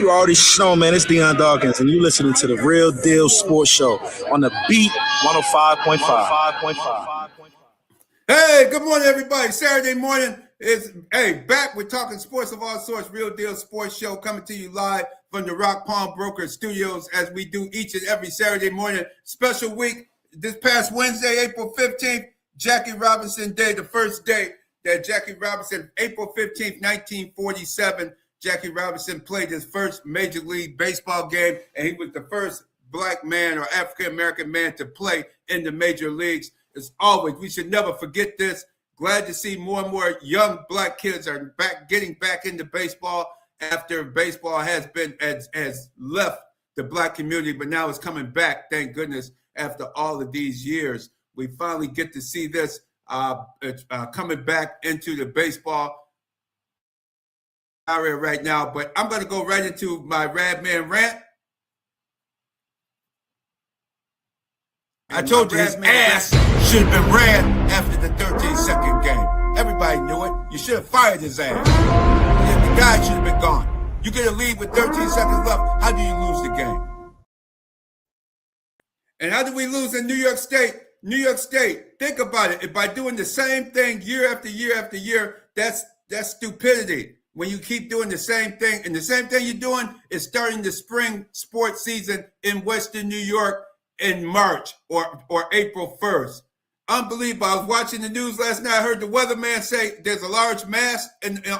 you already know, man, it's Deion Dawkins, and you're listening to the Real Deal Sports Show on the Beat 105.5. Hey, good morning, everybody. Saturday morning is, back. We're talking sports of all sorts. Real Deal Sports Show coming to you live from the Rock Palm Broker Studios as we do each and every Saturday morning. Special week this past Wednesday, April 15th, Jackie Robinson Day, the first day that Jackie Robinson, April 15th, 1947, Jackie Robinson played his first Major League Baseball game, and he was the first black man or African-American man to play in the major leagues. As always, we should never forget this. Glad to see more and more young black kids are getting back into baseball after baseball has left the black community, but now it's coming back, thank goodness, after all of these years. We finally get to see this coming back into the baseball area right now. But I'm going to go right into my Rad Man rant. I told you his ass should have been ran after the 13-second game. Everybody knew it. You should have fired his ass. The guy should have been gone. You get a lead with 13 seconds left. How do you lose the game? And how do we lose in New York State? New York State, think about it. If by doing the same thing year after year after year, that's stupidity. When you keep doing the same thing, and the same thing you're doing is starting the spring sports season in Western New York in March or April 1st. Unbelievable. I was watching the news last night. I heard the weatherman say there's a large mass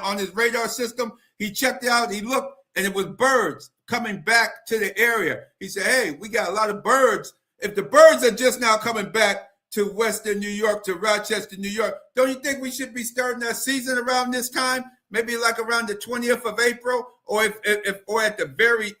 on his radar system. He checked it out. He looked, and it was birds coming back to the area. He said, hey, we got a lot of birds. If the birds are just now coming back to Western New York, to Rochester, New York, don't you think we should be starting our season around this time? Maybe like around the 20th of April, or or at the very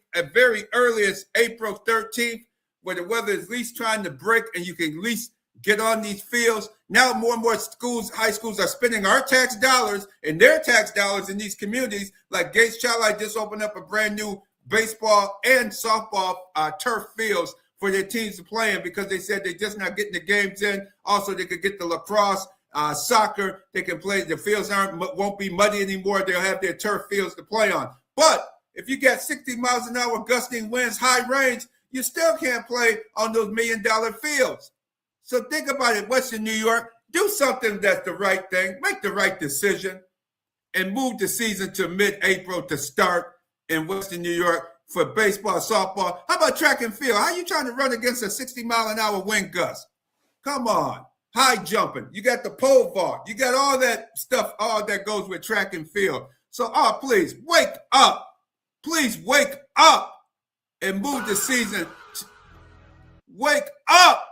earliest April 13th, where the weather is at least trying to break and you can at least get on these fields. Now more and more schools, high schools are spending our tax dollars and their tax dollars in these communities. Like Gates Childline just opened up a brand new baseball and softball turf fields for their teams to play in, because they said they're just not getting the games in. Also, they could get the lacrosse, soccer. They can play. The fields won't be muddy anymore. They'll have their turf fields to play on. But if you get 60 miles an hour gusting winds, high rains, you still can't play on those $1 million fields. So think about it, Western New York. Do something that's the right thing. Make the right decision and move the season to mid-April to start in Western New York for baseball, softball. How about track and field? How are you trying to run against a 60-mile-an-hour wind gust? Come on. High jumping. You got the pole vault. You got all that stuff, all that goes with track and field. So, please, wake up. Please wake up and move the season. Wake up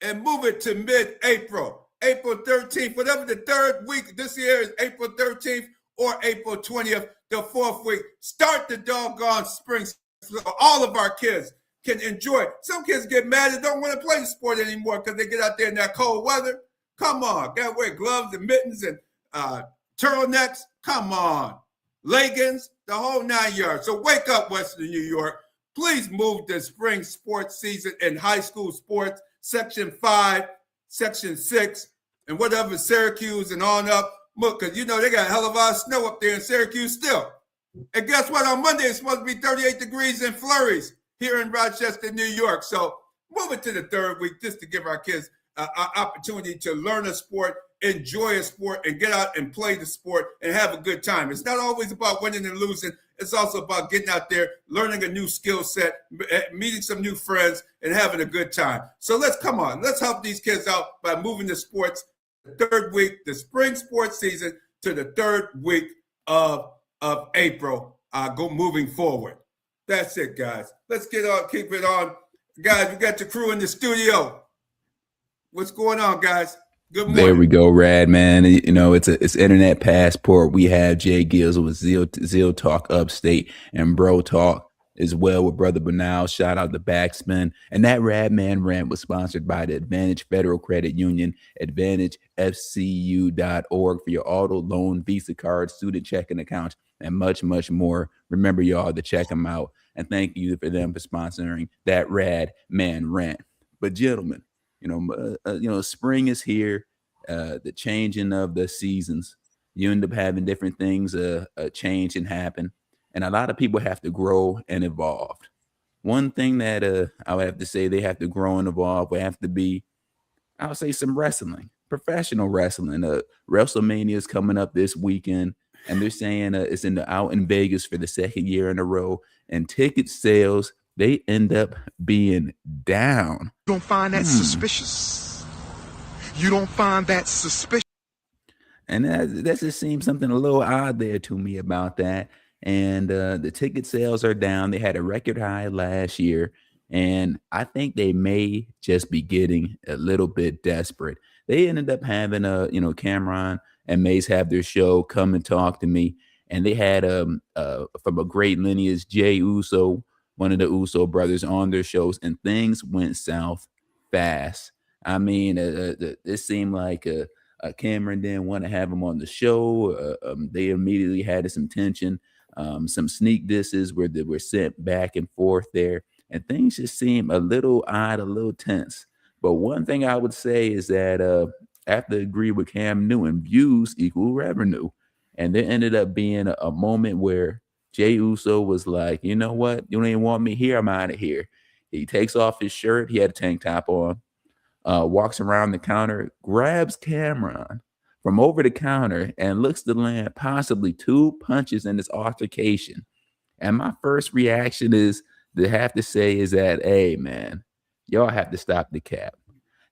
and move it to mid-April. April 13th, whatever the third week this year is, April 13th or April 20th, the fourth week. Start the doggone spring so all of our kids can enjoy it. Some kids get mad and don't want to play the sport anymore because they get out there in that cold weather. Come on. Got to wear gloves and mittens and turtlenecks. Come on. Leggings, the whole 9 yards. So wake up, Western New York. Please move the spring sports season in high school sports, Section 5, Section 6, and whatever, Syracuse and on up. Because, you know, they got a hell of a lot of snow up there in Syracuse still. And guess what? On Monday, it's supposed to be 38 degrees and flurries here in Rochester, New York. So move it to the third week just to give our kids an opportunity to learn a sport, enjoy a sport, and get out and play the sport and have a good time. It's not always about winning and losing. It's also about getting out there, learning a new skill set, meeting some new friends, and having a good time. So let's help these kids out by moving the sports the third week, the spring sports season, to the third week of April, moving forward. That's it, guys. Let's keep it on. Guys, we got the crew in the studio. What's going on, guys? Good morning. There we go, Rad, man. You know, it's Internet Passport. We have J-GILLZ with Zeal Talk Upstate and Bro Talk as well with Brother Banal. Shout out to BacSpin. And that Rad Man rant was sponsored by the Advantage Federal Credit Union, AdvantageFCU.org for your auto loan, Visa card, student checking accounts, and much, much more. Remember, y'all, to check them out. And thank you for them for sponsoring that Rad Man rant. But gentlemen, spring is here. The changing of the seasons, you end up having different things change and happen. and a lot of people have to grow and evolve. One thing that I would have to say they have to grow and evolve would have to be, I would say, some wrestling, professional wrestling. WrestleMania is coming up this weekend, and they're saying it's out in Vegas for the second year in a row, and ticket sales, they end up being down. You don't find that suspicious. You don't find that suspicious. And that just seems something a little odd there to me about that. And the ticket sales are down. They had a record high last year, and I think they may just be getting a little bit desperate. They ended up having Cameron and Mace have their show, Come and Talk to Me, and they had from a great lineage, Jey Uso, one of the Uso brothers, on their shows, and things went south fast. I mean, it seemed like Cameron didn't want to have him on the show. They immediately had some tension, some sneak disses where they were sent back and forth there, and things just seemed a little odd, a little tense. But one thing I would say is that I have to agree with Cam Newton, views equal revenue. And there ended up being a moment where Jey Uso was like, you know what? You don't even want me here. I'm out of here. He takes off his shirt. He had a tank top on, walks around the counter, grabs Cameron from over the counter, and looks to land possibly 2 punches in this altercation. And my first reaction is to have to say is that, hey, man, y'all have to stop the cap.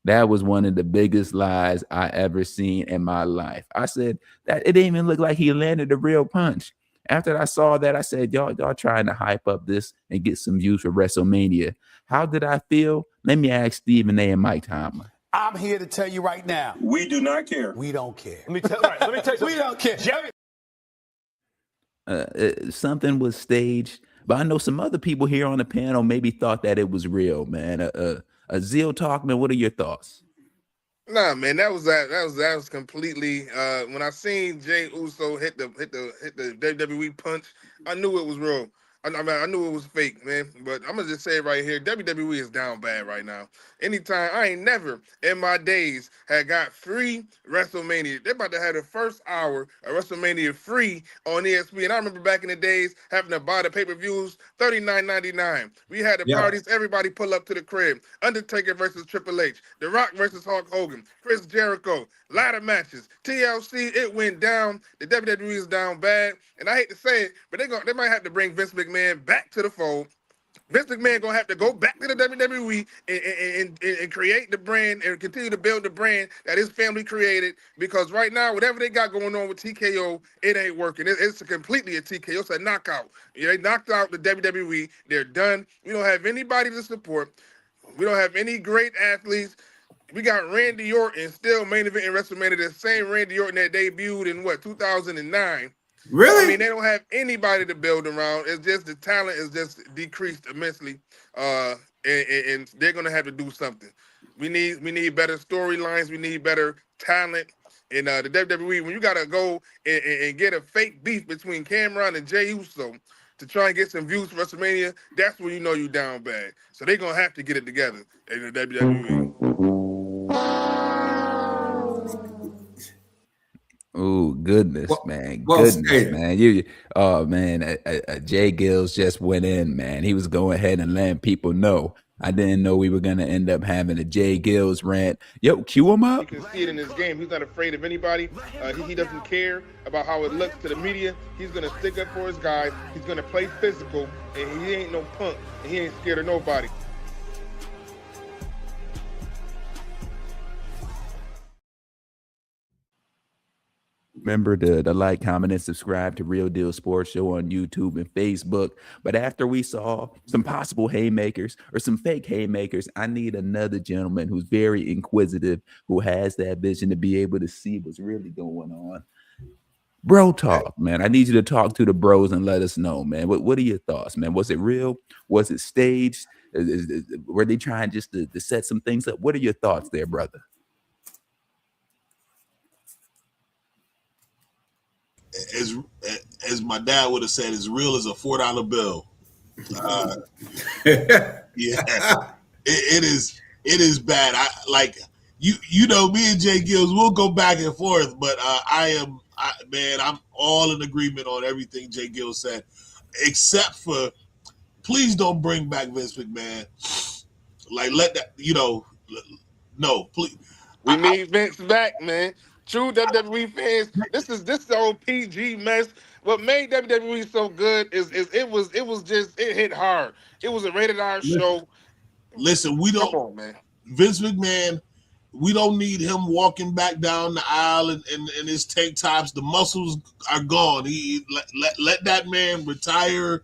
That was one of the biggest lies I ever seen in my life. I said that it didn't even look like he landed a real punch. After I saw that, I said, y'all trying to hype up this and get some views for WrestleMania. How did I feel? Let me ask Stephen A. and Mike Tomlin. I'm here to tell you right now. We do not care. We don't care. Let me tell you. We don't care. Something was staged, but I know some other people here on the panel maybe thought that it was real, man. Zeal Talkman, what are your thoughts? Nah, man, that was completely. When I seen Jey Uso hit the WWE punch, I knew it was real. I knew it was fake, man. But I'm gonna just say it right here: WWE is down bad right now. Anytime, I ain't never in my days had got free WrestleMania. They about to have the first hour of WrestleMania free on ESPN. I remember back in the days having to buy the pay-per-views $39.99. We had the parties, everybody pull up to the crib. Undertaker versus Triple H, The Rock versus Hulk Hogan, Chris Jericho, ladder matches, TLC. It went down. The WWE is down bad, and I hate to say it, but they might have to bring Vince McMahon back to the fold. Vince McMahon gonna have to go back to the WWE and create the brand and continue to build the brand that his family created. Because right now, whatever they got going on with TKO, it ain't working. It's completely a TKO. It's a knockout. They knocked out the WWE. They're done. We don't have anybody to support. We don't have any great athletes. We got Randy Orton still main event in WrestleMania. The same Randy Orton that debuted in 2009. Really? I mean, they don't have anybody to build around. It's just the talent is just decreased immensely, and they're gonna have to do something. We need better storylines. We need better talent. And the WWE, when you gotta go and get a fake beef between Cameron and Jey Uso to try and get some views for WrestleMania, that's when you know you down bad. So they're gonna have to get it together in the WWE. Oh goodness, man! Well Goodness, stated. man! J-GILLZ just went in, man. He was going ahead and letting people know. I didn't know we were gonna end up having a J-GILLZ rant. Yo, cue him up. You can see it in his game. He's not afraid of anybody. He doesn't care about how it looks to the media. He's gonna stick up for his guys. He's gonna play physical, and he ain't no punk, and he ain't scared of nobody. Remember to like, comment, and subscribe to Real Deal Sports Show on YouTube and Facebook. But after we saw some possible haymakers or some fake haymakers, I need another gentleman who's very inquisitive, who has that vision to be able to see what's really going on. Bro talk, man. I need you to talk to the bros and let us know, man. What are your thoughts, man? Was it real? Was it staged? Were they trying just to set some things up? What are your thoughts there, brother? As my dad would have said, as real as a $4 bill. Yeah, it is bad. I like you know me and J-GILLZ, we'll go back and forth, but I'm all in agreement on everything J-GILLZ said. except for please don't bring back Vince McMahon. Like let that no please. We need Vince back, man. True WWE fans, this is the old PG mess. What made WWE so good is it hit hard. It was a rated R show. Listen, we don't. Come on, man. Vince McMahon, we don't need him walking back down the aisle in his tank tops. The muscles are gone. He let that man retire.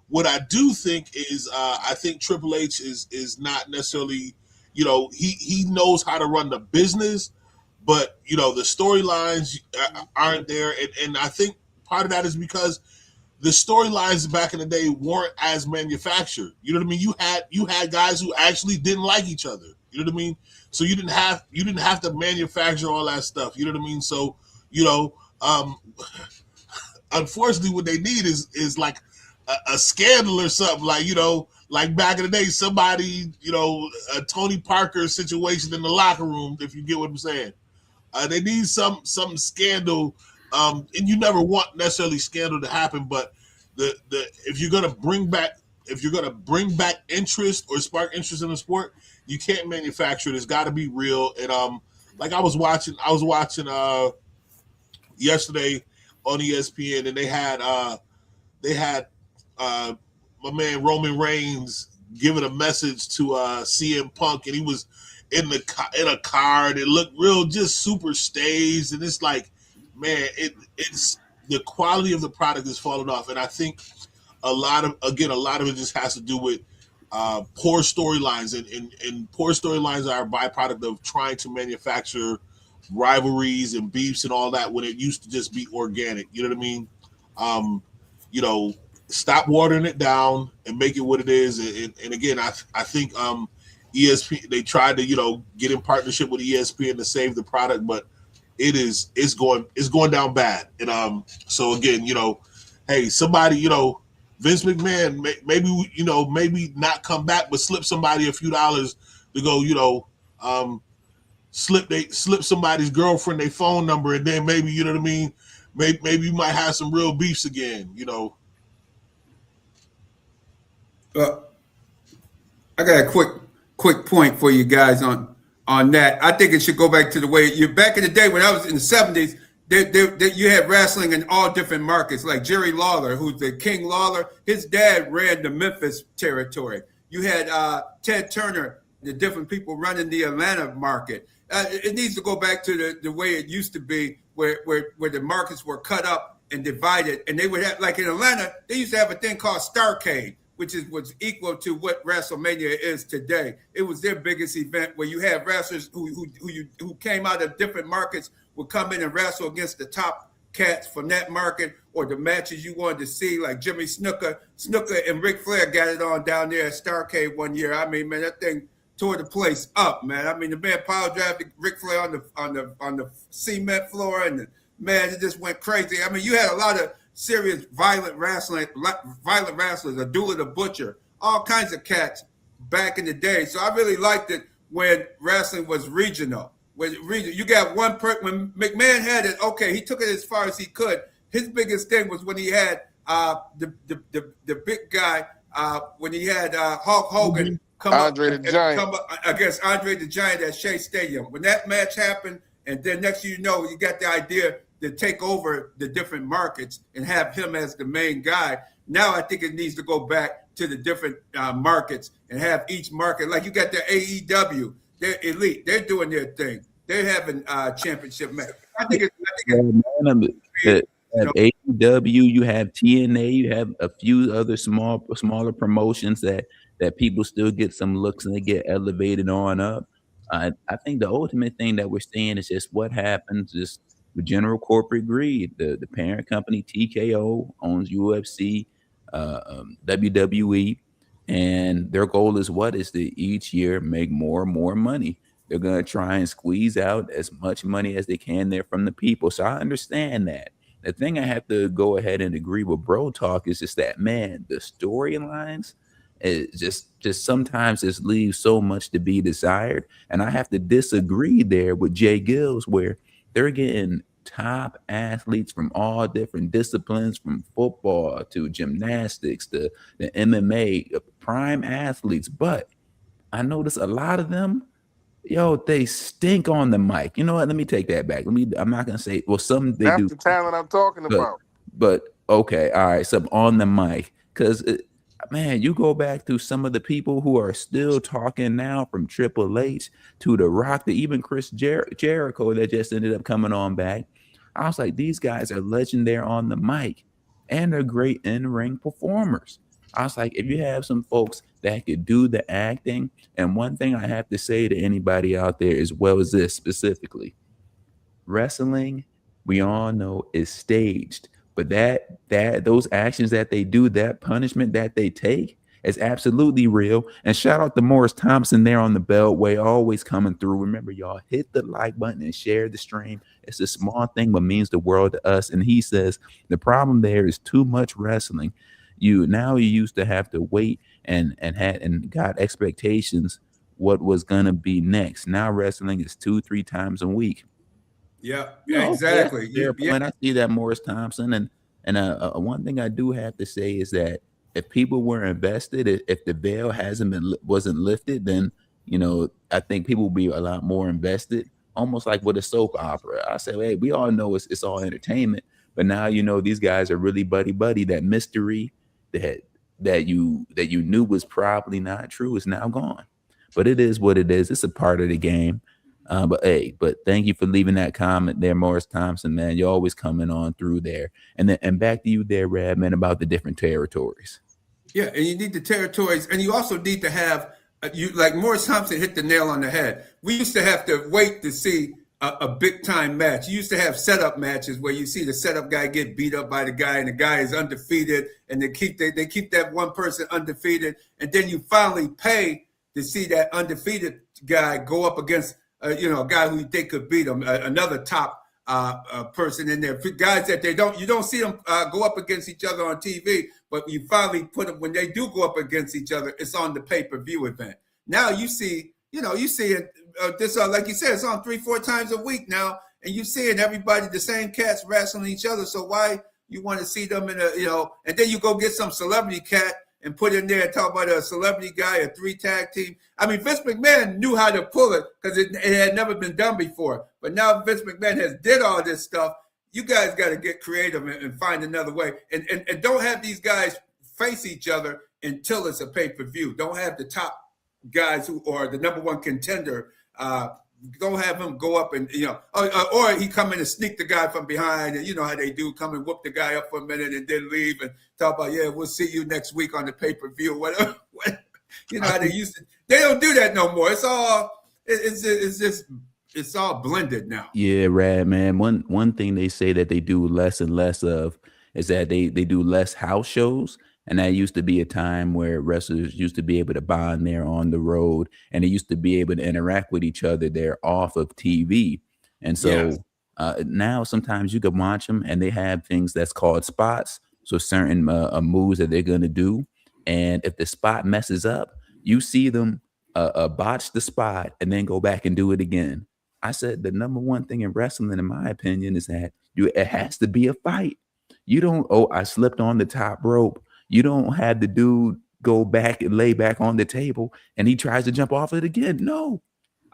What I do think is, I think Triple H is not necessarily, he knows how to run the business, but the storylines aren't there, and I think part of that is because the storylines back in the day weren't as manufactured. You know what I mean? You had guys who actually didn't like each other. You know what I mean? So you didn't have to manufacture all that stuff. You know what I mean? So unfortunately, what they need is like a scandal or something. Like back in the day, somebody a Tony Parker situation in the locker room. If you get what I'm saying, they need some scandal. And you never want necessarily scandal to happen, but if you're gonna bring back interest or spark interest in the sport, you can't manufacture it. It's got to be real. And like I was watching yesterday on ESPN, and they had my man Roman Reigns giving a message to CM Punk, and he was in a car, and it looked real, just super staged, and it's like, man, it's the quality of the product is falling off, and I think a lot of it just has to do with poor storylines, and poor storylines are a byproduct of trying to manufacture rivalries and beefs and all that when it used to just be organic. You know what I mean? Stop watering it down and make it what it is. And again, I think ESPN, they tried to get in partnership with ESPN to save the product, but it's going down bad. And so again, hey, somebody, Vince McMahon, maybe not come back, but slip somebody a few dollars to go, slip somebody's girlfriend their phone number, and then maybe, you know what I mean, maybe you might have some real beefs again. I got a quick point for you guys on that. I think it should go back to the way back in the day when I was in the 70s. You had wrestling in all different markets, like Jerry Lawler, who's the King Lawler. His dad ran the Memphis territory. You had Ted Turner, the different people running the Atlanta market. It needs to go back to the way it used to be, where the markets were cut up and divided, and they would have, like in Atlanta, they used to have a thing called Starrcade, which was equal to what WrestleMania is today. It was their biggest event, where you had wrestlers who came out of different markets would come in and wrestle against the top cats from that market, or the matches you wanted to see, like Jimmy Snuka and Ric Flair got it on down there at Starrcade one year. I mean, man, that thing tore the place up, man. I mean, the man power drafted Ric Flair on the cement floor, and man, it just went crazy. I mean, you had a lot of serious violent wrestlers, Abdullah the Butcher, all kinds of cats back in the day. So I really liked it when wrestling was regional. When you got one person, when McMahon had it, okay, he took it as far as he could. His biggest thing was when he had the big guy, when he had Hulk Hogan come up against Andre the Giant at Shea Stadium. When that match happened, and then next thing you know, you got the idea to take over the different markets and have him as the main guy. Now I think it needs to go back to the different markets and have each market, like you got the AEW, they're elite, they're doing their thing, they're having championship match. I think it's AEW, you have TNA, you have a few other smaller promotions that people still get some looks and they get elevated on up. I think the ultimate thing that we're seeing is just what happens just with general corporate greed. The parent company TKO owns UFC, WWE, and their goal is to each year make more and more money. They're going to try and squeeze out as much money as they can there from the people. So I understand that. The thing I have to go ahead and agree with Bro Talk is just that, man, the storylines is just sometimes just leaves so much to be desired. And I have to disagree there with J-GILLZ, where they're getting top athletes from all different disciplines, from football to gymnastics to the MMA, prime athletes. But I notice a lot of them, they stink on the mic. You know what? Let me take that back. I'm not gonna say, well, some they That's do, the talent I'm talking but about. okay, all right, some on the mic. Because man, you go back to some of the people who are still talking now, from Triple H to The Rock to even Chris Jericho that just ended up coming on back. I was like, these guys are legendary on the mic, and they're great in-ring performers. I was like, if you have some folks that could do the acting, and one thing I have to say to anybody out there as well as this specifically, wrestling, we all know, is staged, but that those actions that they do, that punishment that they take, is absolutely real. And shout out to Morris Thompson there on the Beltway, always coming through. Remember, y'all, hit the like button and share the stream. It's a small thing but means the world to us. And he says the problem there is too much wrestling. You used to have to wait and got expectations what was gonna be next. Now wrestling is 2-3 times a week. Yeah, Exactly. exactly. Fair point. I see that, Morris Thompson. And one thing I do have to say is that if people were invested, if the veil wasn't lifted, then I think people will be a lot more invested. Almost like with a soap opera. I say, hey, we all know it's all entertainment, but now these guys are really buddy. That mystery that you knew was probably not true is now gone. But it is what it is. It's a part of the game. But thank you for leaving that comment there, Morris Thompson, man. You're always coming on through there. And back to you there, Rad, man, about the different territories. Yeah, and you need the territories, and you also need to have like Morris Thompson hit the nail on the head. We used to have to wait to see a big time match. You used to have setup matches where you see the setup guy get beat up by the guy, and the guy is undefeated, and they keep that one person undefeated, and then you finally pay to see that undefeated guy go up against a guy who you think could beat him, another top person in there. Guys that you don't see them go up against each other on TV, but you finally put them, when they do go up against each other, it's on the pay-per-view event. Now you see it. This like you said, it's on 3-4 times a week now, and you seeing everybody, the same cats wrestling each other. So why you want to see them in and then you go get some celebrity cat and put in there and talk about a celebrity guy, a 3 tag team. I mean, Vince McMahon knew how to pull it because it had never been done before. But now Vince McMahon has did all this stuff. You guys got to get creative and find another way. And don't have these guys face each other until it's a pay-per-view. Don't have the top guys who are the number one contender. Don't have him go up and, or he come in and sneak the guy from behind, and you know how they do, come and whoop the guy up for a minute and then leave and talk about, yeah, we'll see you next week on the pay-per-view, whatever. How they used to. They don't do that no more. It's all blended now. Yeah, Rad, man. One thing they say that they do less and less of is that they do less house shows. And that used to be a time where wrestlers used to be able to bond there on the road, and they used to be able to interact with each other there off of TV. And so now sometimes you can watch them, and they have things that's called spots. So certain moves that they're going to do. And if the spot messes up, you see them botch the spot and then go back and do it again. I said the number one thing in wrestling, in my opinion, is that it has to be a fight. You don't, I slipped on the top rope. You don't have the dude go back and lay back on the table and he tries to jump off it again. No,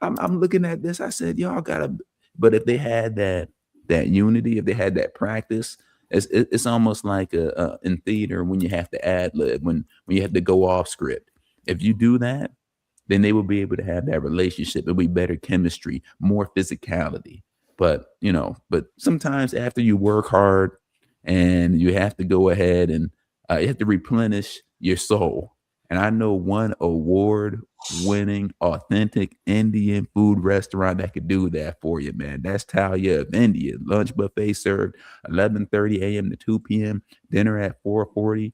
I'm looking at this. I said, y'all gotta, but if they had that unity, if they had that practice, it's almost like in theater when you have to ad lib, when you have to go off script. If you do that, then they will be able to have that relationship. It'll be better chemistry, more physicality. But sometimes after you work hard and you have to go ahead and you have to replenish your soul. And I know one award-winning, authentic Indian food restaurant that could do that for you, man. That's Talia of India. Lunch buffet served 11:30 a.m. to 2 p.m. Dinner at 4:40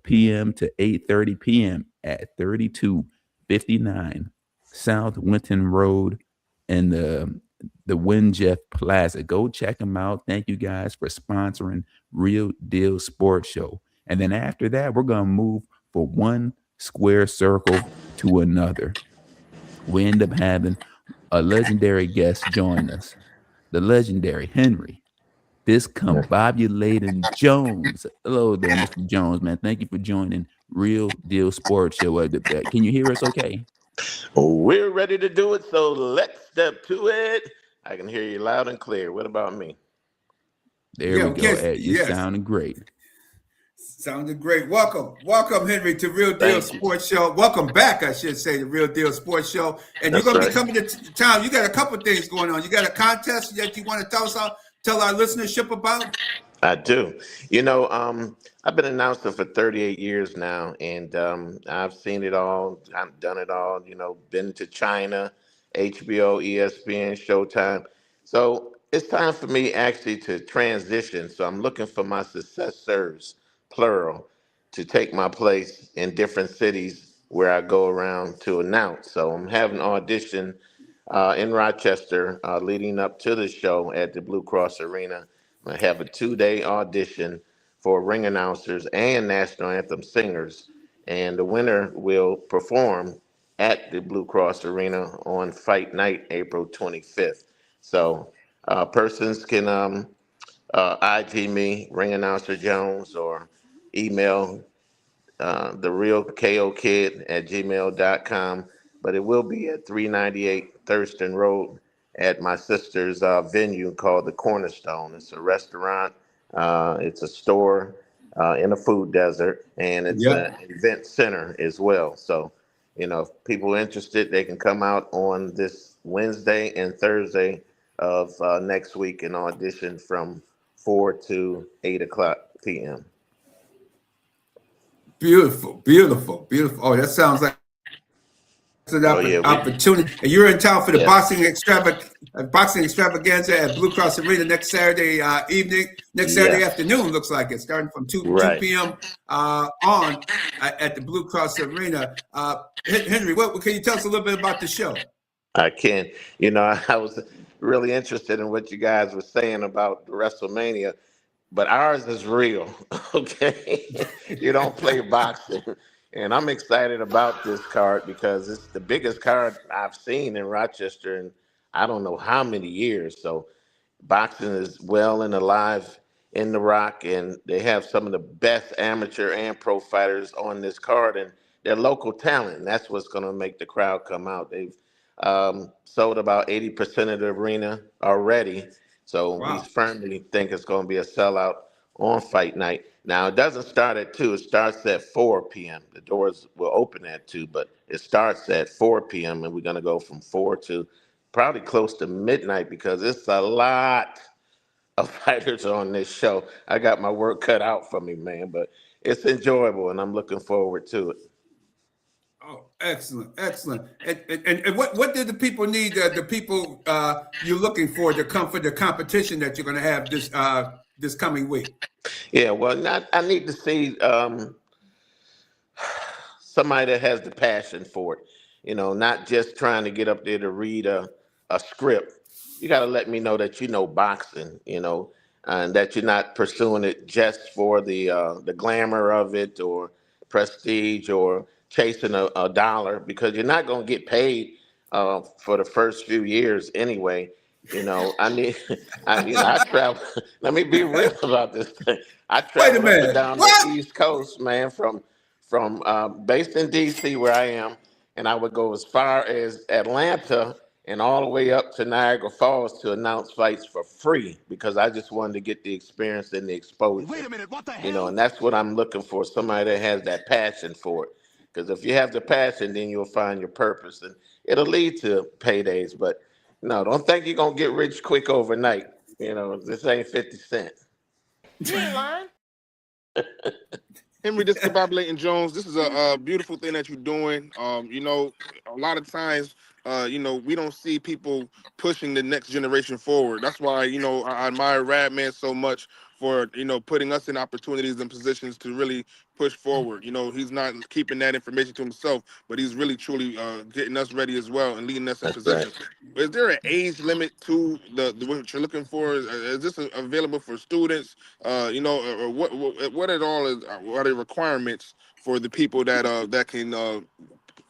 p.m. to 8:30 p.m. at 3259 South Winton Road in the Winjeff Plaza. Go check them out. Thank you guys for sponsoring Real Deal Sports Show. And then after that, we're going to move for one square circle to another. We end up having a legendary guest join us. the legendary Henry Discombobulating Jones. Hello there, Mr. Jones, man. Thank you for joining Real Deal Sports Show. Can you hear us okay? We're ready to do it, so let's step to it. I can hear you loud and clear. What about me? There Yeah, we go. yes, You're yes. sounding great. Sounded great. Welcome, Henry, to Real Deal Thank you. Sports Show. Welcome back, I should say, to Real Deal Sports Show. And That's you're going to right. be coming to town. You got a couple things going on. You got a contest that you want to tell our listenership about? I do. I've been announcing for 38 years now, and I've seen it all. I've done it all. Been to China, HBO, ESPN, Showtime. So it's time for me actually to transition. So I'm looking for my successors, plural, to take my place in different cities where I go around to announce. So I'm having an audition in Rochester leading up to the show at the Blue Cross Arena. I have a 2-day audition for ring announcers and national anthem singers, and the winner will perform at the Blue Cross Arena on Fight Night, April 25th. So persons can IG me, Ring Announcer Jones, or email the real KO Kid at gmail.com. But it will be at 398 Thurston Road at my sister's venue called the Cornerstone. It's a restaurant, it's a store in a food desert, and it's an event center as well. So, if people are interested, they can come out on this Wednesday and Thursday of next week and audition from 4 to 8 o'clock p.m. Beautiful, beautiful, beautiful. Oh, that sounds like an opportunity. And you're in town for the boxing extravaganza at Blue Cross Arena next Saturday evening, Saturday afternoon, looks like it's starting from 2 p.m. On at the Blue Cross Arena. Henry, what can you tell us a little bit about the show? I can. I was really interested in what you guys were saying about WrestleMania, but ours is real, okay? You don't play boxing. And I'm excited about this card because it's the biggest card I've seen in Rochester in I don't know how many years. So boxing is well and alive in the Rock, and they have some of the best amateur and pro fighters on this card, and they're local talent. And that's what's going to make the crowd come out. They've sold about 80% of the arena already. So we firmly think it's going to be a sellout on Fight Night. Now, it doesn't start at 2. It starts at 4 p.m. The doors will open at 2, but it starts at 4 p.m., and we're going to go from 4 to probably close to midnight because it's a lot of fighters on this show. I got my work cut out for me, man, but it's enjoyable, and I'm looking forward to it. Oh, excellent, excellent. And what did the people need? The people you're looking for to come for the competition that you're going to have this coming week? Yeah, well, I need to see somebody that has the passion for it. Not just trying to get up there to read a script. You got to let me know that you know boxing, and that you're not pursuing it just for the glamour of it or prestige or chasing a dollar, because you're not going to get paid for the first few years anyway. I travel. Let me be real about this thing. I travel up and down the East Coast, man, from based in DC where I am, and I would go as far as Atlanta and all the way up to Niagara Falls to announce fights for free because I just wanted to get the experience and the exposure. Wait a minute, what the hell? And that's what I'm looking for, somebody that has that passion for it. Because if you have the passion, then you'll find your purpose, and it'll lead to paydays. But no, don't think you're going to get rich quick overnight. This ain't 50 Cent. You ain't lying. Henry Discombobulating Jones, this is a beautiful thing that you're doing. A lot of times, we don't see people pushing the next generation forward. That's why, I admire Radman so much for, putting us in opportunities and positions to really push forward. He's not keeping that information to himself, but he's really truly getting us ready as well and leading us in position. Right. Is there an age limit to the what you're looking for? Is this available for students? Or what at all are the requirements for the people that can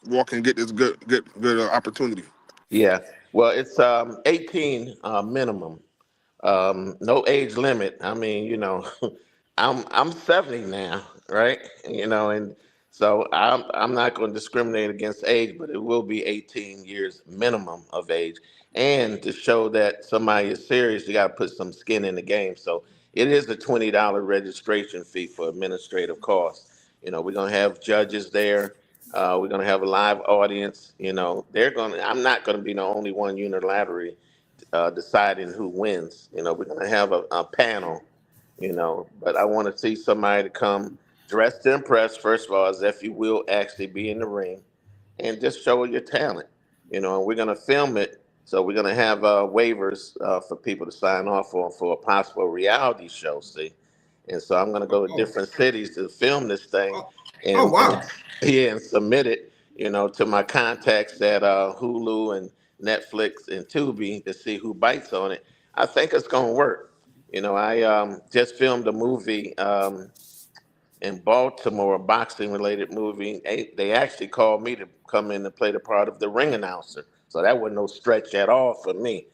walk and get this good opportunity? Yeah, well, it's 18 minimum. No age limit. I mean, I'm 70 now, right? And so I'm not going to discriminate against age, but it will be 18 years minimum of age. And to show that somebody is serious, you got to put some skin in the game. So it is a $20 registration fee for administrative costs. We're gonna have judges there. We're gonna have a live audience. I'm not gonna be the only one unilaterally deciding who wins. We're gonna have a panel. But I want to see somebody to come dressed to impress. First of all, as if you will actually be in the ring, and just show your talent. And we're gonna film it. So we're gonna have waivers for people to sign off for a possible reality show. See, and so I'm gonna go to different cities to film this thing, Oh, and wow. and submit it. To my contacts at Hulu and Netflix and Tubi to see who bites on it. I think it's gonna work. I just filmed a movie in Baltimore, a boxing related movie. They actually called me to come in and play the part of the ring announcer. So that wasn't no stretch at all for me,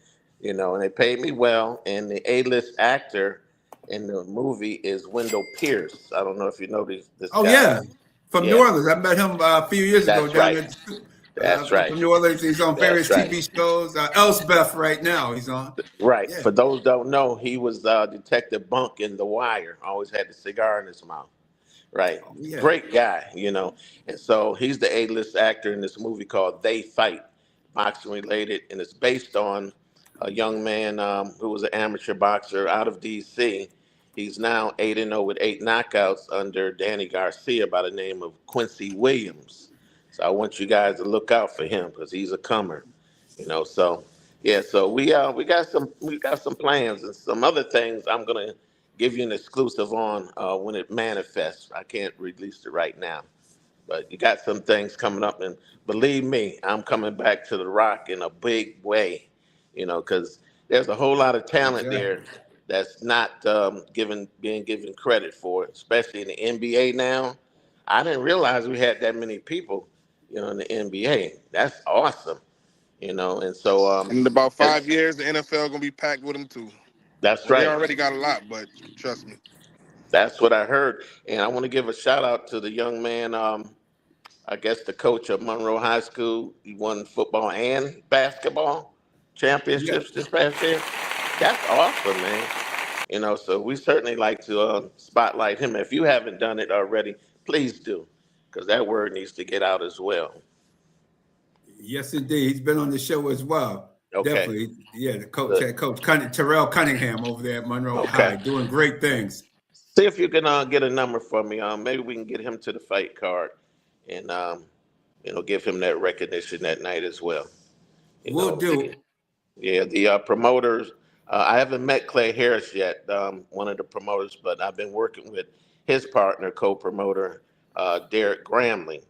and they paid me well. And the A-list actor in the movie is Wendell Pierce. I don't know if you know this Oh, guy. yeah. From New Yeah. Orleans. I met him a few years ago That's down right. there. That's right. From New Orleans. He's on various That's right. TV shows. Elsbeth right now he's on. Right. Yeah. For those don't know, he was Detective Bunk in The Wire. Always had the cigar in his mouth. Right. Oh, yeah. Great guy, And so he's the A-list actor in this movie called They Fight, boxing related, and it's based on a young man who was an amateur boxer out of D.C. He's now 8-0 with 8 knockouts under Danny Garcia by the name of Quincy Williams. So I want you guys to look out for him because he's a comer, So yeah, so we got some plans and some other things. I'm gonna give you an exclusive on when it manifests. I can't release it right now, but you got some things coming up, and believe me, I'm coming back to the Rock in a big way, because there's a whole lot of talent there that's not being given credit for, especially in the NBA now. I didn't realize we had that many people, in the NBA. That's awesome, and so In about 5 years, the NFL gonna be packed with them too. that's They right. already got a lot, but trust me. That's what I heard. And I want to give a shout out to the young man, I guess the coach of Monroe High School. He won football and basketball championships this past year. That's awesome, man. So we certainly like to spotlight him. If you haven't done it already, please do, because that word needs to get out as well. Yes, indeed. He's been on the show as well. Okay. Definitely. Yeah, the coach, Terrell Cunningham over there at Monroe High, doing great things. See if you can get a number for me. Maybe we can get him to the fight card and, give him that recognition that night as well. We'll do. Yeah, the promoters. I haven't met Clay Harris yet, one of the promoters, but I've been working with his partner, co-promoter, Derek Gramling.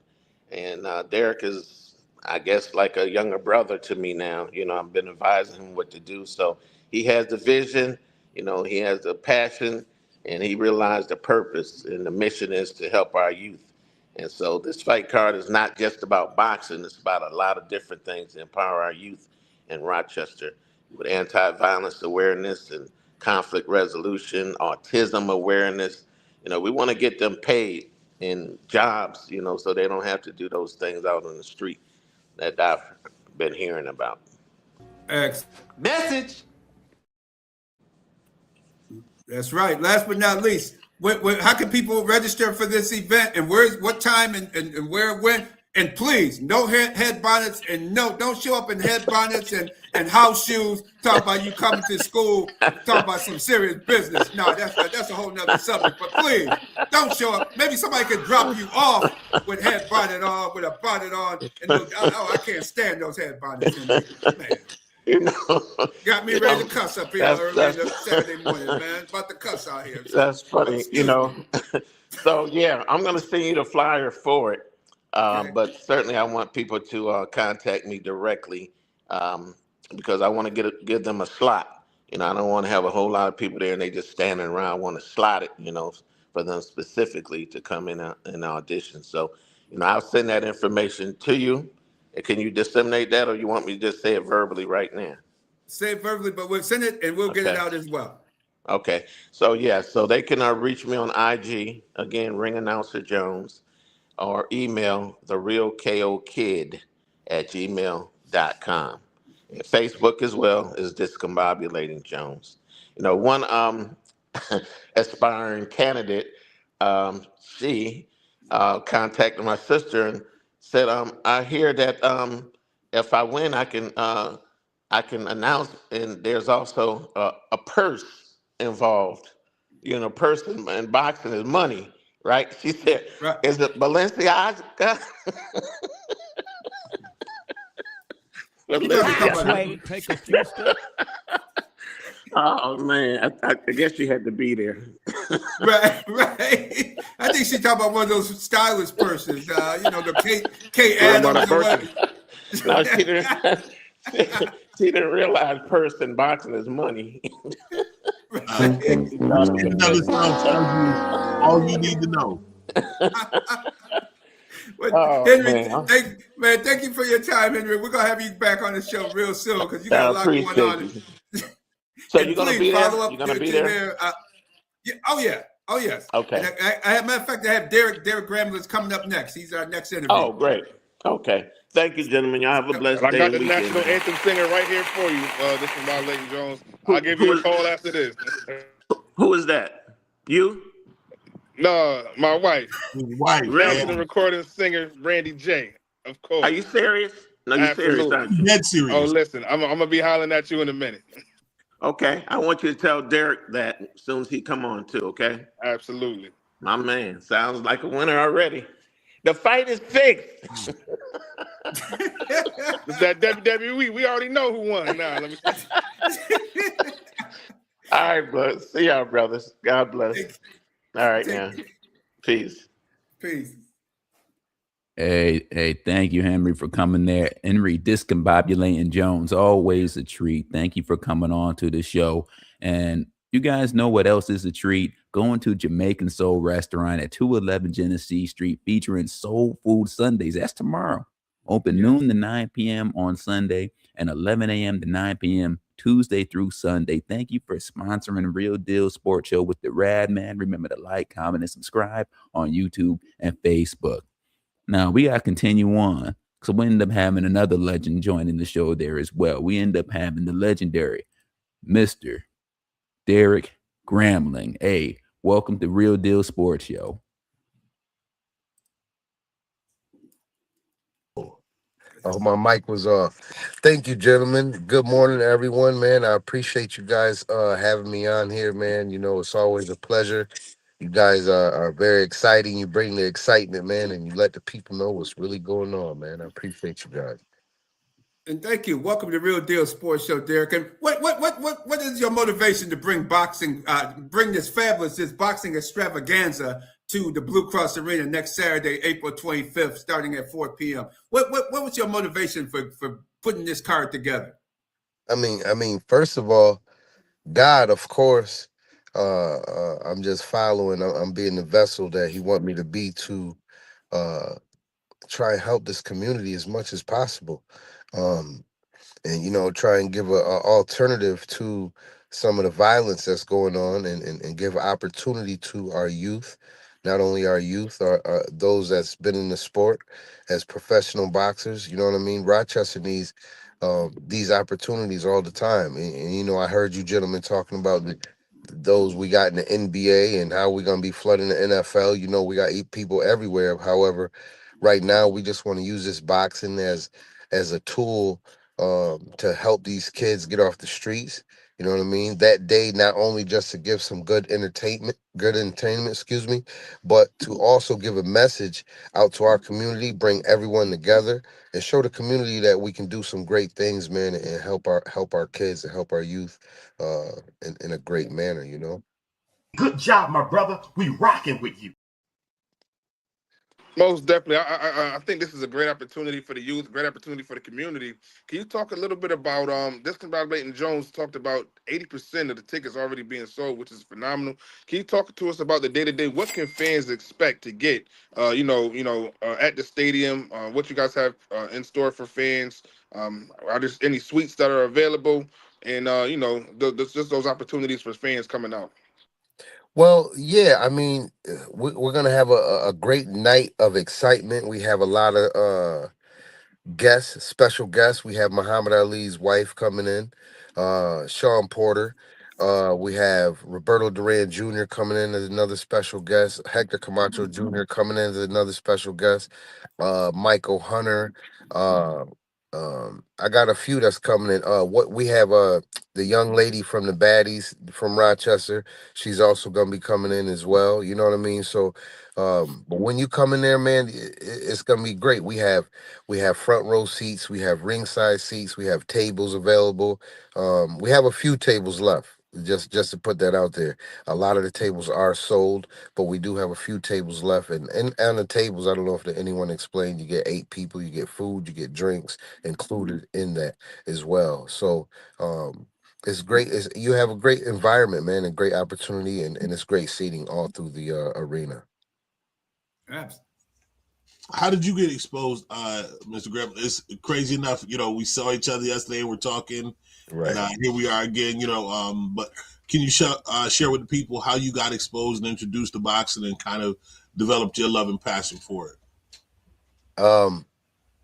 And Derek is, I guess, like a younger brother to me now. I've been advising him what to do. So he has the vision, he has the passion, and he realized the purpose, and the mission is to help our youth. And so this fight card is not just about boxing. It's about a lot of different things to empower our youth in Rochester with anti-violence awareness and conflict resolution, autism awareness. We want to get them paid in jobs, so they don't have to do those things out on the street that I've been hearing about. Message. That's right. Last but not least, how can people register for this event, and what time and where, when? And please, no head bonnets, and don't show up in head bonnets and house shoes. Talk about you coming to school, talk about some serious business. No, that's a whole nother subject. But please, don't show up. Maybe somebody could drop you off with head bonnet on, with a bonnet on. And I can't stand those head bonnets. Man. Got me ready to cuss up here early Saturday morning, man. About to cuss out here. That's funny, So yeah, I'm gonna send you the flyer for it. But certainly I want people to contact me directly because I want to give them a slot. I don't want to have a whole lot of people there and they just standing around. I want to slot it, for them specifically to come in and audition. So, I'll send that information to you. Can you disseminate that, or you want me to just say it verbally right now? Say it verbally, but we'll send it and we'll get it Okay. out as well. Okay. So yeah, so they can reach me on IG again, Ring Announcer Jones, or email therealkokid@gmail.com. And Facebook as well is Discombobulating Jones. You know, one aspiring candidate, she contacted my sister and said, I hear that if I win, I can announce, and there's also a purse involved. You know, purse in boxing is money, right? She said, Right. "Is it Balenciaga?" You know what I'm talking about. Balenciaga. Take a few steps. Oh man, I guess you had to be there. Right, right. I think she talking about one of those stylish purses. You know, the Kate What about a Adams or what. Birkin? No, she didn't. She didn't realize purse in boxing is money. Another sound tells you all you need to know. But Oh Henry, man, thank you for your time, Henry. We're gonna have you back on the show real soon because you got I a lot going appreciate on. you. So And you're gonna please be there? follow up You're gonna be to there? Yeah, oh yeah, oh yes. Okay. And matter of fact, I have Derek Gramlin's coming up next. He's our next interview. Oh, great. Okay. Thank you, gentlemen. Y'all have a blessed And I day got and the weekend. national anthem singer right here for you. This is my Leighton Jones. I'll give who you a is- call after this. Who is that? You? No, my wife, White, Really? national recording singer Brandy J. Of course. Are you serious? No, you're serious, Absolutely. aren't you? dead Oh, serious. listen, I'm gonna be hollering at you in a minute. Okay. I want you to tell Derek that as soon as he come on too, okay? Absolutely. My man. Sounds like a winner already. The fight is fixed. It's that WWE. We already know who won. Now let me. All right, bud. See y'all, brothers. God bless. All right, now. Peace. Peace. Hey, thank you, Henry, for coming there. Henry Discombobulating Jones, always a treat. Thank you for coming on to the show. And you guys know what else is a treat? Going to Jamaican Soul Restaurant at 211 Genesee Street, featuring Soul Food Sundays. That's tomorrow. Open noon to 9 p.m. on Sunday and 11 a.m. to 9 p.m. Tuesday through Sunday. Thank you for sponsoring Real Deal Sports Show with the Rad Man. Remember to like, comment, and subscribe on YouTube and Facebook. Now, we got to continue on because we end up having another legend joining the show there as well. We end up having the legendary Mr. Derek Gramling. Hey, welcome to Real Deal Sports Show. Oh, my mic was off. Thank you, gentlemen. Good morning, everyone, man. I appreciate you guys having me on here, man. You know, it's always a pleasure. You guys are very exciting. You bring the excitement, man, and you let the people know what's really going on, man. I appreciate you guys. And thank you. Welcome to Real Deal Sports Show, Derek. And what is your motivation to bring boxing, bring this boxing extravaganza to the Blue Cross Arena next Saturday, April 25th, starting at 4 p.m. What was your motivation for putting this card together? I mean, first of all, God, of course. I'm just following. I'm being the vessel that He want me to be to try and help this community as much as possible. And you know, try and give a alternative to some of the violence that's going on, and give opportunity to our youth, not only our youth, those that's been in the sport as professional boxers. You know what I mean? Rochester needs these opportunities all the time, and you know, I heard you gentlemen talking about those we got in the NBA and how we're gonna be flooding the NFL. You know, we got people everywhere. However, right now we just want to use this boxing as a tool to help these kids get off the streets. You know what I mean? That day, not only just to give some good entertainment, excuse me, but to also give a message out to our community, bring everyone together, and show the community that we can do some great things, man, and help our kids and help our youth in a great manner, you know. Good job, my brother. We rocking with you. Most definitely. I think this is a great opportunity for the youth, great opportunity for the community. Can you talk a little bit about Discombobulating Jones talked about 80% of the tickets already being sold, which is phenomenal. Can you talk to us about the day-to-day? What can fans expect to get at the stadium? What you guys have in store for fans? Are there any suites that are available? and just those opportunities for fans coming out. Well, yeah, I mean, we're gonna have a great night of excitement. We have a lot of guests, special guests. We have Muhammad Ali's wife coming in, Sean Porter. We have Roberto Duran Jr. coming in as another special guest. Hector Camacho Jr. coming in as another special guest. Michael Hunter. Uh, I got a few that's coming in. What we have, the young lady from the Baddies from Rochester. She's also gonna be coming in as well. You know what I mean? So, but when you come in there, man, it's gonna be great. We have front row seats, we have ringside seats, we have tables available. We have a few tables left. Just to put that out there, a lot of the tables are sold, but we do have a few tables left. And on the tables, I don't know if anyone explained, you get 8 people, you get food, you get drinks included in that as well. So it's great. You have a great environment, man, and great opportunity, and it's great seating all through the arena. Absolutely. How did you get exposed, Mr. Graham? It's crazy enough, we saw each other yesterday and we're talking, Right. and here we are again, but can you share with the people how you got exposed and introduced to boxing and kind of developed your love and passion for it?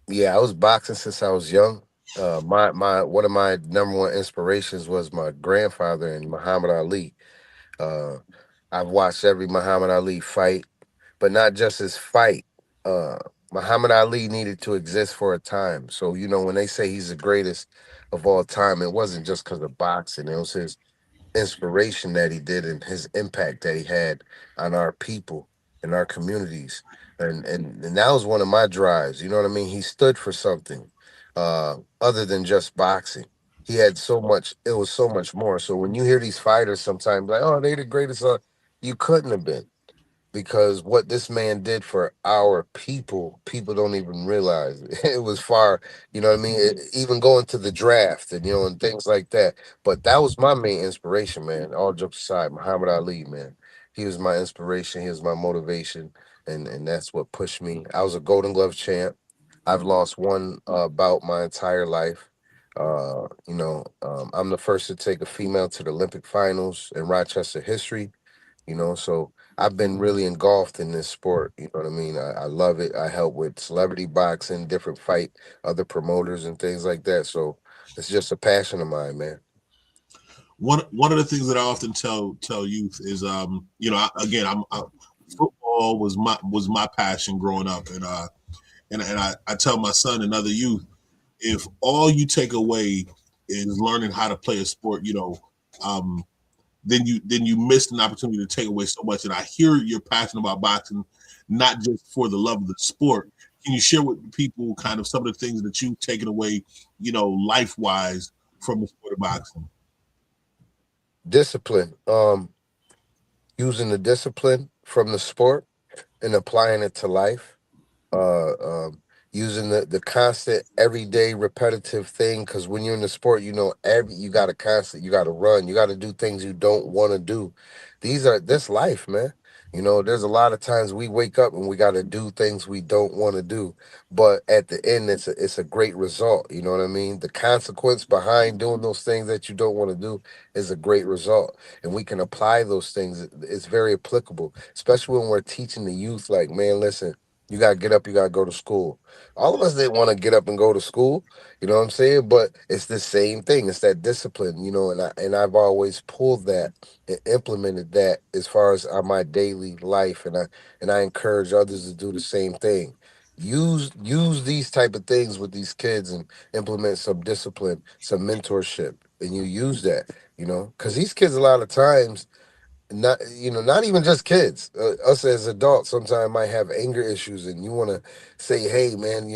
Yeah, I was boxing since I was young. My one of my number one inspirations was my grandfather and Muhammad Ali. Uh, I've watched every Muhammad Ali fight, but not just his fight. Uh, Muhammad Ali needed to exist for a time. So, when they say he's the greatest of all time, it wasn't just because of boxing. It was his inspiration that he did and his impact that he had on our people and our communities. And that was one of my drives. You know what I mean? He stood for something other than just boxing. He had so much, it was so much more. So when you hear these fighters sometimes like, oh, they the greatest, you couldn't have been, because what this man did for our people don't even realize. It was far, you know what I mean? Even going to the draft and, and things like that. But that was my main inspiration, man. All jokes aside, Muhammad Ali, man. He was my inspiration. He was my motivation. And that's what pushed me. I was a Golden Glove champ. I've lost one bout my entire life. I'm the first to take a female to the Olympic finals in Rochester history. So I've been really engulfed in this sport. You know what I mean? I love it. I help with celebrity boxing, different fight, other promoters and things like that. So it's just a passion of mine, man. One of the things that I often tell youth is, football was my passion growing up, and I tell my son and other youth, if all you take away is learning how to play a sport, then you missed an opportunity to take away so much. And I hear you're passionate about boxing, not just for the love of the sport. Can you share with people kind of some of the things that you've taken away, life-wise from the sport of boxing? Discipline. Using the discipline from the sport and applying it to life. uh, um, Using the constant, everyday, repetitive thing. Because when you're in the sport, you got you got to run, you got to do things you don't want to do. This life, man. There's a lot of times we wake up and we got to do things we don't want to do, but at the end, it's a great result. You know what I mean? The consequence behind doing those things that you don't want to do is a great result, and we can apply those things. It's very applicable, especially when we're teaching the youth. Like, man, listen. You got to get up. You got to go to school. All of us didn't want to get up and go to school. You know what I'm saying? But it's the same thing. It's that discipline, and I've always pulled that and implemented that as far as my daily life. And I encourage others to do the same thing. Use these type of things with these kids and implement some discipline, some mentorship. And you use that, because these kids a lot of times, not even just kids, us as adults sometimes might have anger issues, and you want to say, hey man,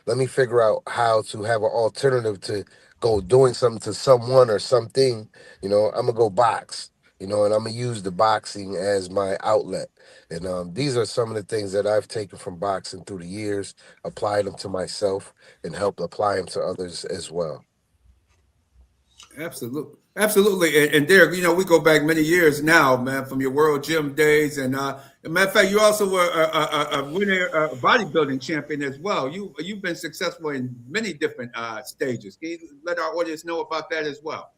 let me figure out how to have an alternative to go doing something to someone or something. I'm gonna go box, and I'm gonna use the boxing as my outlet. And these are some of the things that I've taken from boxing through the years, applied them to myself, and helped apply them to others as well. Absolutely. Absolutely. And Derek, we go back many years now, man, from your World Gym days. And as a matter of fact, you also were a winner, a bodybuilding champion as well. You've been successful in many different stages. Can you let our audience know about that as well?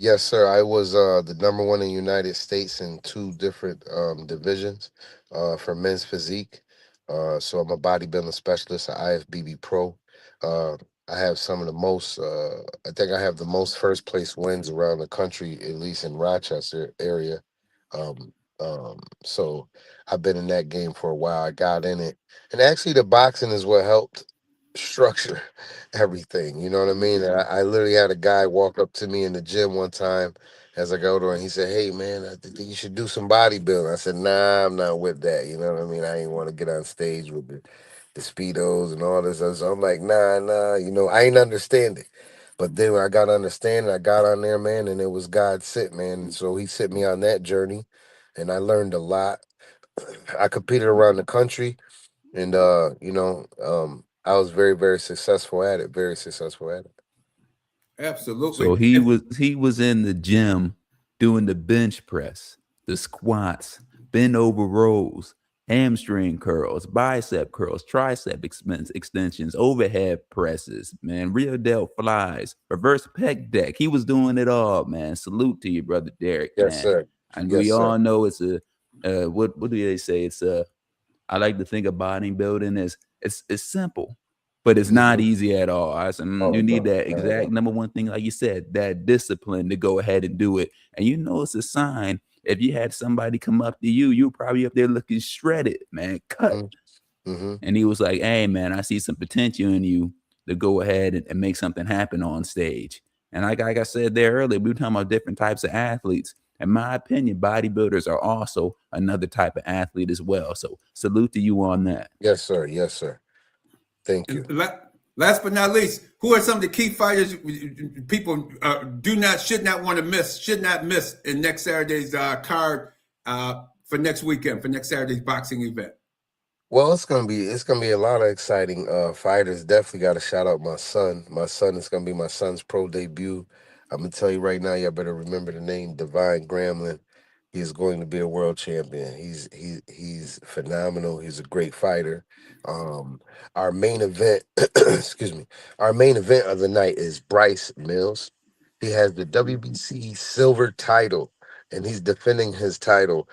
Yes, sir. I was the number one in the United States in two different divisions for men's physique. So I'm a bodybuilding specialist, an IFBB pro. Uh, I have some of the most, I think I have the most first place wins around the country, at least in Rochester area. Um, so I've been in that game for a while. I got in it. And actually, the boxing is what helped structure everything. You know what I mean? I literally had a guy walk up to me in the gym one time as I go there, and he said, "Hey man, I think you should do some bodybuilding." I said, "Nah, I'm not with that." You know what I mean? I ain't want to get on stage with the speedos and all this other stuff. I'm like, nah. You know, I ain't understand it. But then when I got understanding, I got on there, man, and it was God sent, man. And so he sent me on that journey, and I learned a lot. I competed around the country, and I was very, very successful at it. Very successful at it. So Absolutely. he was in the gym doing the bench press, the squats, bend over rows, hamstring curls, bicep curls, tricep extensions, overhead presses, man, rear delt flies, reverse pec deck. He was doing it all, man. Salute to you, brother Derek, Yes, man. sir. And Yes, we sir. all know it's a what do they say? It's a I like to think of bodybuilding as it's simple, but it's not Mhm. easy at all. I said, Oh you need no, that not at exact all. number one thing, like you said, that discipline to go ahead and do it. And you know, it's a sign. If you had somebody come up to you, you're probably up there looking shredded, man, cut. Mm-hmm. And he was like, "Hey, man, I see some potential in you to go ahead and make something happen on stage." And like I said there earlier, we were talking about different types of athletes. In my opinion, bodybuilders are also another type of athlete as well. So salute to you on that. Yes, sir. Yes, sir. Thank you. Last but not least, who are some of the key fighters people should not miss in next Saturday's card for next weekend, for next Saturday's boxing event? Well, it's gonna be a lot of exciting fighters. Definitely got to shout out my son. My son is gonna be my son's pro debut. I'm gonna tell you right now, y'all better remember the name Divine Gremlin. He is going to be a world champion. He's phenomenal. He's a great fighter. Um, our main event, excuse me, our main event of the night is Bryce Mills. He has the WBC silver title, and he's defending his title.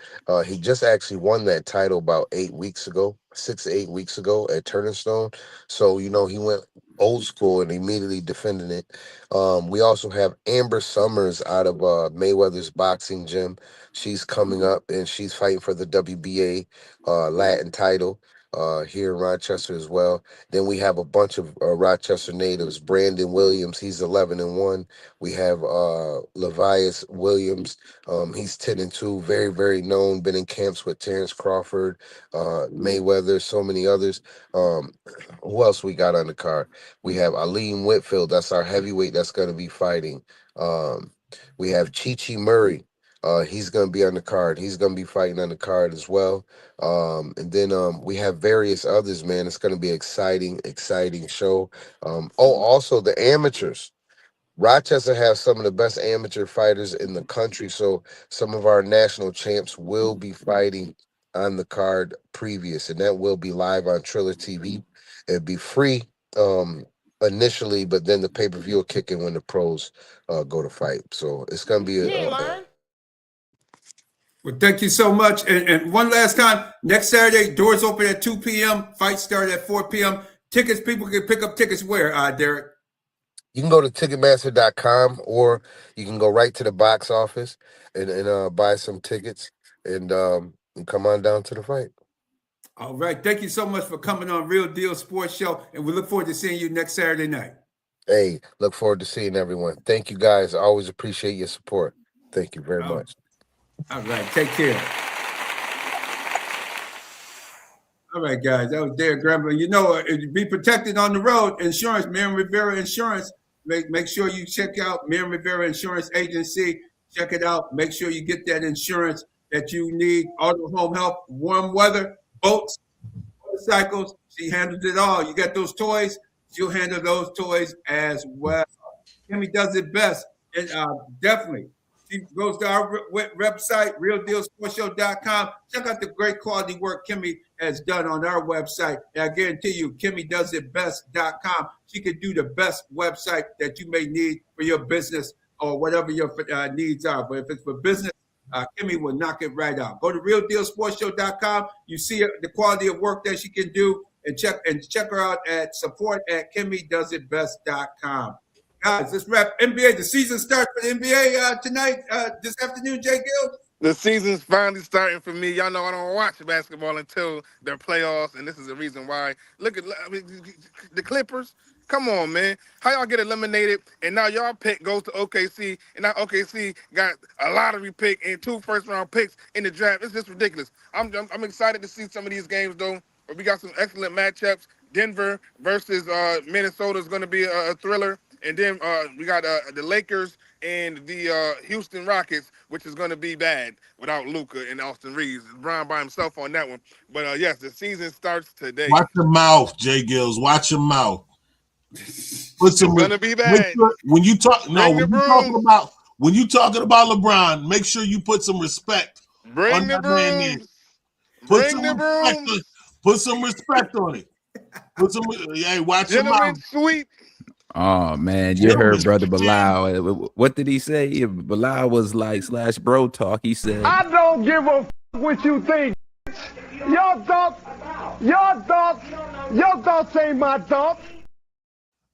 He just actually won that title about 8 weeks ago, 6 to 8 weeks ago at Turnstone. So, he went old school and immediately defending it. We also have Amber Summers out of Mayweather's boxing gym. She's coming up and she's fighting for the WBA Latin title here in Rochester as well. Then we have a bunch of Rochester natives. Brandon Williams, he's 11-1. We have Levias Williams. He's 10-2, very, very known, been in camps with Terrence Crawford, Mayweather, so many others. Who else we got on the card? We have Aline Whitfield, that's our heavyweight that's going to be fighting. We have Chi Murray. He's going to be on the card. He's going to be fighting on the card as well. And then we have various others, man. It's going to be exciting, exciting show. Also the amateurs. Rochester has some of the best amateur fighters in the country, so some of our national champs will be fighting on the card previous, and that will be live on Triller TV. It'll be free initially, but then the pay-per-view will kick in when the pros go to fight. So it's gonna be Well, thank you so much. And one last time, next Saturday, doors open at 2 p.m., fight start at 4 p.m. Tickets, people can pick up tickets where, Derek? You can go to Ticketmaster.com or you can go right to the box office and buy some tickets and come on down to the fight. All right. Thank you so much for coming on Real Deal Sports Show, and we look forward to seeing you next Saturday night. Hey, look forward to seeing everyone. Thank you, guys. I always appreciate your support. Thank you very much. All right. Take care. All right, guys. That was Derek Gramble. Be protected on the road. Insurance, Miriam Rivera Insurance. Make sure you check out Miriam Rivera Insurance Agency. Check it out. Make sure you get that insurance that you need. Auto, home health, warm weather, boats, motorcycles. She handles it all. You got those toys, she'll handle those toys as well. Kimmy does it best. And definitely, she goes to our website, realdealsportshow.com. Check out the great quality work Kimmy has done on our website. And I guarantee you, KimmyDoesItBest.com. She can do the best website that you may need for your business. or whatever your needs are. But if it's for business, Kimmy will knock it right out. Go to realdealsportshow.com. You see the quality of work that she can do, and check her out at support@KimmyDoesItBest.com. Guys, let's wrap NBA. The season starts for the NBA tonight, this afternoon, J-GILLZ. The season's finally starting for me. Y'all know I don't watch basketball until the playoffs, and this is the reason why. Look at the Clippers. Come on, man. How y'all get eliminated, and now y'all pick goes to OKC, and now OKC got a lottery pick and 2 first-round picks in the draft. It's just ridiculous. I'm excited to see some of these games, though. But we got some excellent matchups. Denver versus Minnesota is going to be a thriller. And then we got the Lakers and the Houston Rockets, which is going to be bad without Luka and Austin Reeves. Brian by himself on that one. But, yes, the season starts today. Watch your mouth, J-GILLZ. Watch your mouth. It's going to be bad. Sure, when you talking about LeBron, make sure you put some respect on that man there. Put some respect on it. Hey, watch your mouth. Sweep. Oh man, you heard Brother Bilal. What did he say? Bilal was like / bro talk. He said, I don't give a what you think. Your thoughts ain't my thoughts.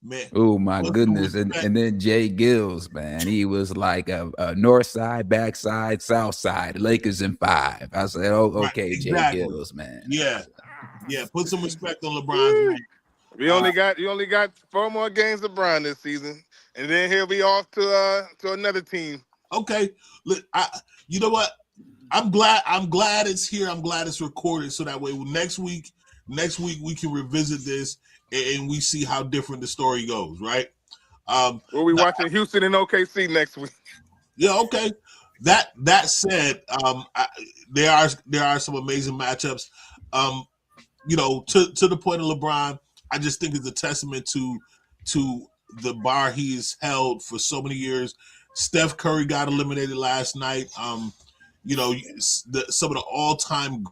Man. Oh my goodness. And then J-GILLZ, man, he was like a north side, backside, south side, Lakers in 5. I said, oh, okay, right, exactly. J-GILLZ, man. Yeah. Put some respect on LeBron's name. You only got 4 more games of LeBron this season, and then he'll be off to another team. Okay. Look, you know what? I'm glad it's here. I'm glad it's recorded, so that way next week we can revisit this and we see how different the story goes, right? We'll be watching Houston and OKC next week. Yeah, okay. That said, there are some amazing matchups. You know, to the point of LeBron, I just think it's a testament to the bar he's held for so many years. Steph Curry got eliminated last night. You know, some of the all-time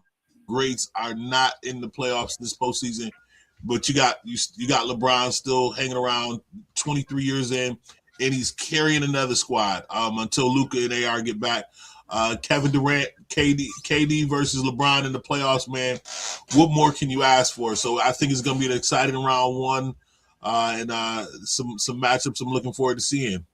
greats are not in the playoffs this postseason, but you got LeBron still hanging around 23 years in, and he's carrying another squad until Luka and AR get back. Kevin Durant, KD versus LeBron in the playoffs, man. What more can you ask for? So I think it's going to be an exciting round 1 and some matchups I'm looking forward to seeing.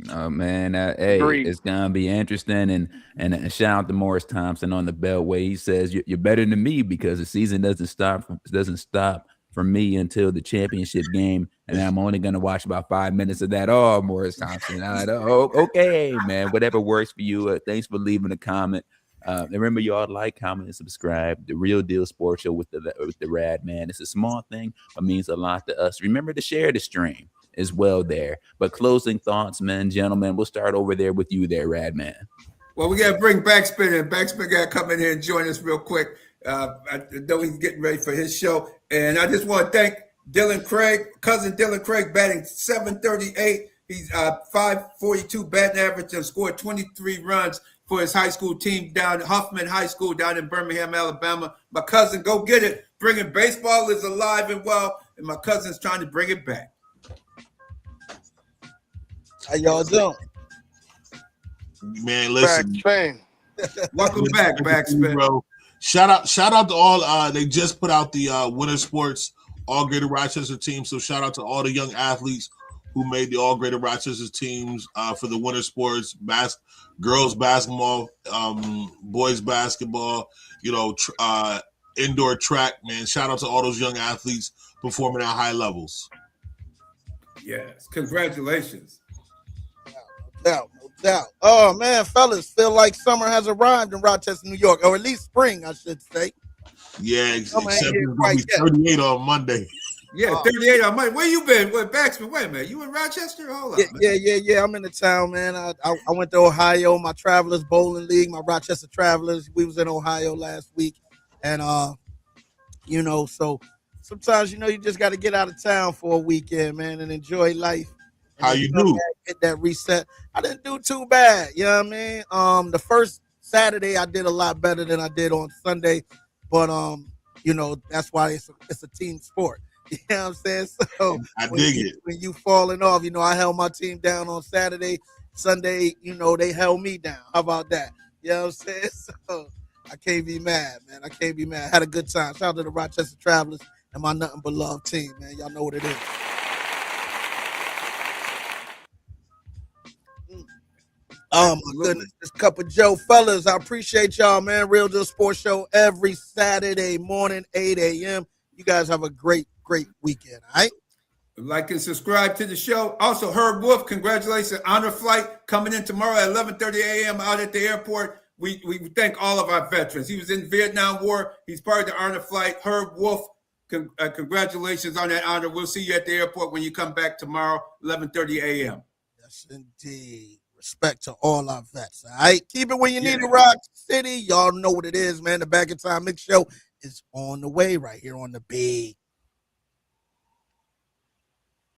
Oh man, hey, it's gonna be interesting, and shout out to Morris Thompson on the Beltway. He says you're better than me because the season doesn't stop for me until the championship game, and I'm only gonna watch about 5 minutes of that. Oh, Morris Thompson, okay, man, whatever works for you. Thanks for leaving a comment. And remember, y'all like, comment, and subscribe. The Real Deal Sports Show with the Rad Man. It's a small thing, but means a lot to us. Remember to share the stream as well there. But closing thoughts, men, gentlemen, we'll start over there with you there, Rad Man. Well, we got to bring BacSpin in. BacSpin got to come in here and join us real quick. I know he's getting ready for his show. And I just want to thank Dylan Craig, cousin Dylan Craig, batting .738. He's 542 batting average and scored 23 runs for his high school team down at Huffman High School down in Birmingham, Alabama. My cousin, go get it. Bringing baseball is alive and well, and my cousin's trying to bring it back. How y'all doing? Man, listen. Welcome back, BacSpin. Bro. Shout out to all. They just put out the Winter Sports All Greater Rochester team. So shout out to all the young athletes who made the All Greater Rochester teams for the Winter Sports, girls basketball, boys basketball, indoor track. Man, shout out to all those young athletes performing at high levels. Congratulations. No doubt. Oh man, fellas, feel like summer has arrived in Rochester, New York, or at least spring, I should say. Yeah, except it's gonna be 38 on Monday. Yeah, 38 on Monday. Where you been? BacSpin? Wait a minute, you in Rochester? Hold on. Yeah. I'm in the town, man. I went to Ohio, my Travelers Bowling League, my Rochester Travelers. We was in Ohio last week, and so sometimes you just got to get out of town for a weekend, man, and enjoy life. How you do? Hit that reset. I didn't do too bad. You know what I mean? The first Saturday I did a lot better than I did on Sunday, but that's why it's a team sport. You know what I'm saying? So I dig it. When you falling off, you know, I held my team down on Saturday. Sunday, you know, they held me down. How about that? You know what I'm saying? So I can't be mad, man. I can't be mad. Had a good time. Shout out to the Rochester Travelers and my nothing but love team, man. Y'all know what it is. Oh my goodness, this Cup of Joe, fellas. I appreciate y'all, man. Real Deal Sports Show every Saturday morning, 8 a.m. You guys have a great weekend. All right. Like and subscribe to the show. Also, Herb Wolf, congratulations. Honor flight coming in tomorrow at 11:30 a.m. out at the airport. We thank all of our veterans. He was in the Vietnam War. He's part of the honor flight. Herb Wolf, congratulations on that honor. We'll see you at the airport when you come back tomorrow, 11:30 a.m. Yes, indeed. Respect to all our vets. All right. Keep it when you need it, Rock City. Y'all know what it is, man. The Back in Time Mix Show is on the way right here on the Big